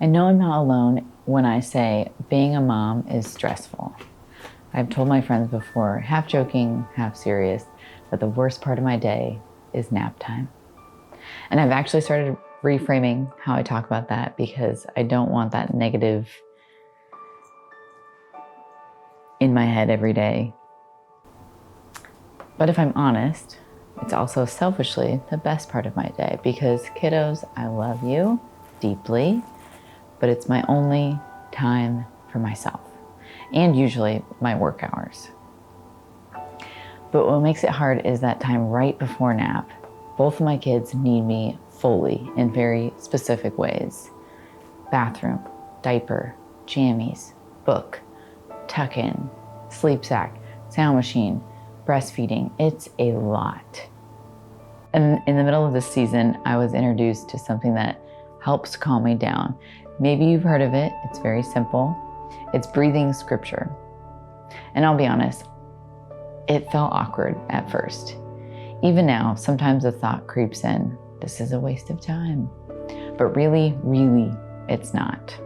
I know I'm not alone when I say being a mom is stressful. I've told my friends before, half joking, half serious, that the worst part of my day is nap time. And I've actually started reframing how I talk about that because I don't want that negative in my head every day. But if I'm honest, it's also selfishly the best part of my day because kiddos, I love you deeply, but it's my only time for myself and usually my work hours. But what makes it hard is that time right before nap. Both of my kids need me fully in very specific ways. Bathroom, diaper, jammies, book, tuck in, sleep sack, sound machine, breastfeeding. It's a lot. And in the middle of this season, I was introduced to something that helps calm me down. Maybe you've heard of it. It's very simple. It's breathing scripture. And I'll be honest, it felt awkward at first. Even now, sometimes a thought creeps in, this is a waste of time. But really, it's not.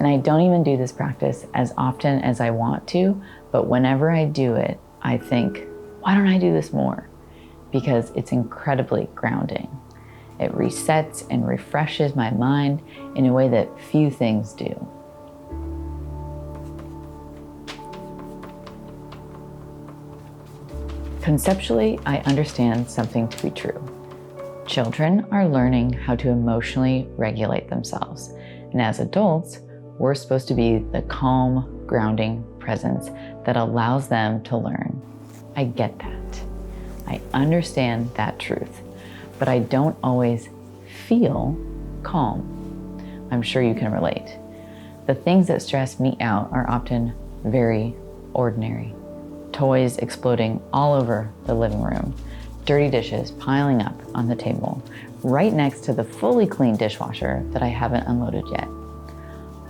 And I don't even do this practice as often as I want to, but whenever I do it, I think, why don't I do this more? Because it's incredibly grounding. It resets and refreshes my mind in a way that few things do. Conceptually, I understand something to be true. Children are learning how to emotionally regulate themselves. And as adults, we're supposed to be the calm, grounding presence that allows them to learn. I get that. I understand that truth, but I don't always feel calm. I'm sure you can relate. The things that stress me out are often very ordinary. Toys exploding all over the living room, dirty dishes piling up on the table, right next to the fully clean dishwasher that I haven't unloaded yet.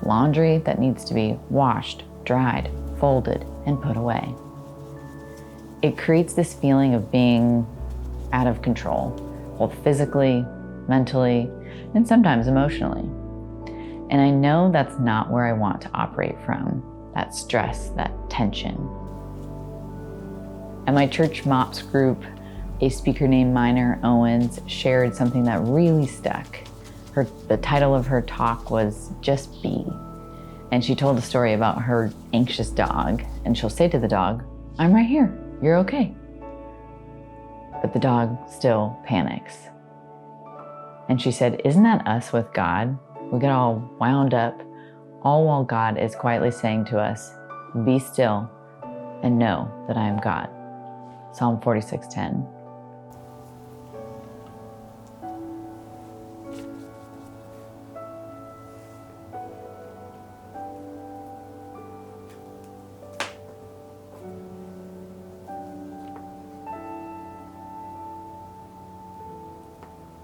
Laundry that needs to be washed, dried, folded, and put away. It creates this feeling of being out of control, both physically, mentally, and sometimes emotionally. And I know that's not where I want to operate from, that stress, that tension. At my church MOPS group, a speaker named Minor Owens shared something that really stuck. The title of her talk was Just Be. And she told a story about her anxious dog. And she'll say to the dog, I'm right here, you're okay. But the dog still panics. And she said, isn't that us with God? We get all wound up, all while God is quietly saying to us, be still and know that I am God. Psalm 46:10.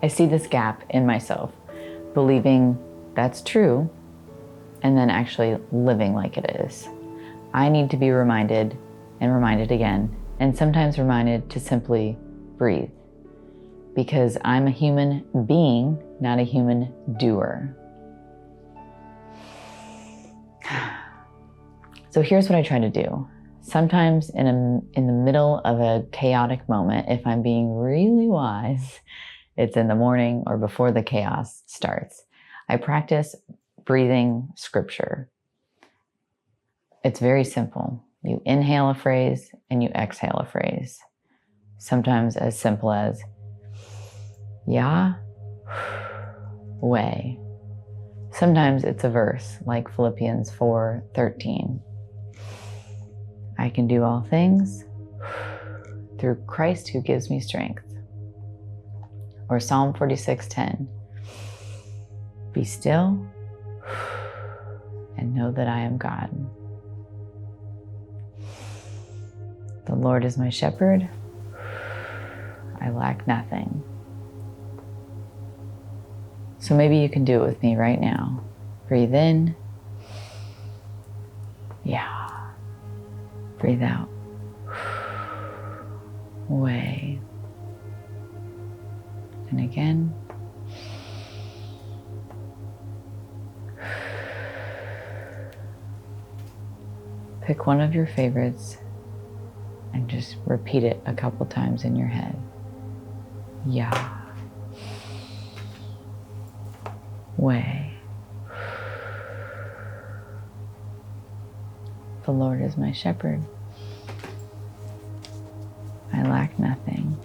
I see this gap in myself, believing that's true, and then actually living like it is. I need to be reminded and reminded again, and sometimes reminded to simply breathe, because I'm a human being, not a human doer. So here's what I try to do. Sometimes in the middle of a chaotic moment, if I'm being really wise, it's in the morning or before the chaos starts. I practice breathing scripture. It's very simple. You inhale a phrase and you exhale a phrase. Sometimes as simple as Yahweh. Sometimes it's a verse like Philippians 4:13. I can do all things through Christ who gives me strength. Or Psalm 46:10. Be still and know that I am God. The Lord is my shepherd. I lack nothing. So maybe you can do it with me right now. Breathe in. Yeah. Breathe out. way. And again. Pick one of your favorites and just repeat it a couple times in your head. Yah. Way. The Lord is my shepherd. I lack nothing.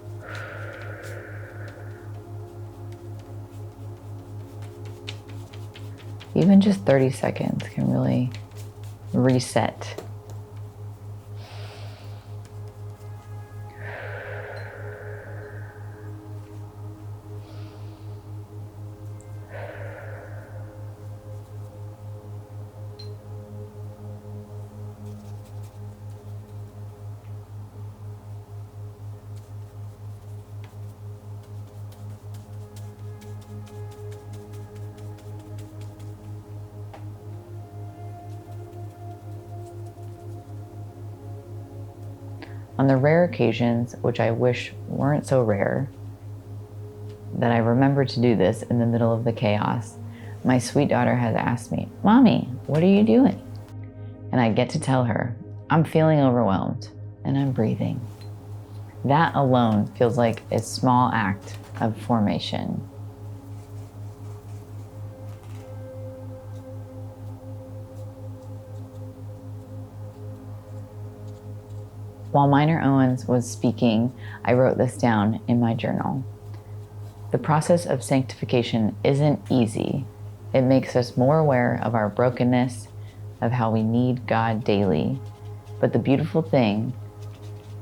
Even just 30 seconds can really reset. On the rare occasions, which I wish weren't so rare, that I remember to do this in the middle of the chaos, my sweet daughter has asked me, "Mommy, what are you doing?" And I get to tell her, I'm feeling overwhelmed and I'm breathing. That alone feels like a small act of formation. While Minor Owens was speaking, I wrote this down in my journal. The process of sanctification isn't easy. It makes us more aware of our brokenness, of how we need God daily. But the beautiful thing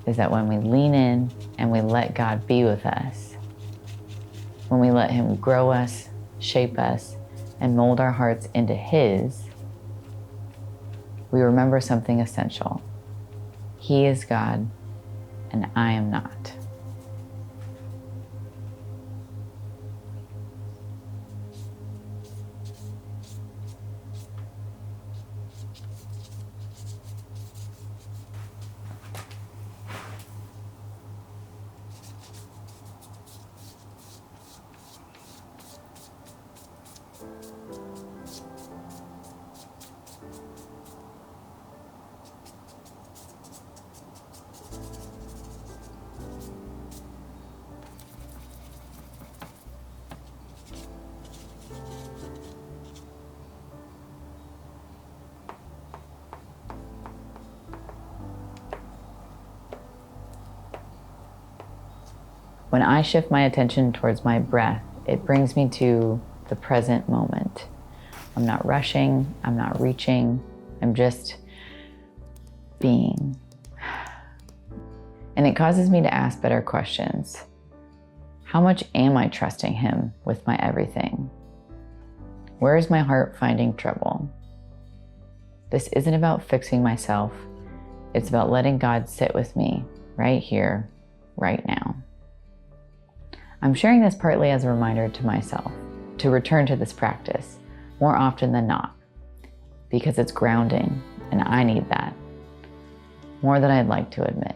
is that when we lean in and we let God be with us, when we let Him grow us, shape us, and mold our hearts into His, we remember something essential. He is God, and I am not. When I shift my attention towards my breath, it brings me to the present moment. I'm not rushing, I'm not reaching, I'm just being. And it causes me to ask better questions. How much am I trusting Him with my everything? Where is my heart finding trouble? This isn't about fixing myself. It's about letting God sit with me right here, right now. I'm sharing this partly as a reminder to myself to return to this practice more often than not, because it's grounding and I need that more than I'd like to admit.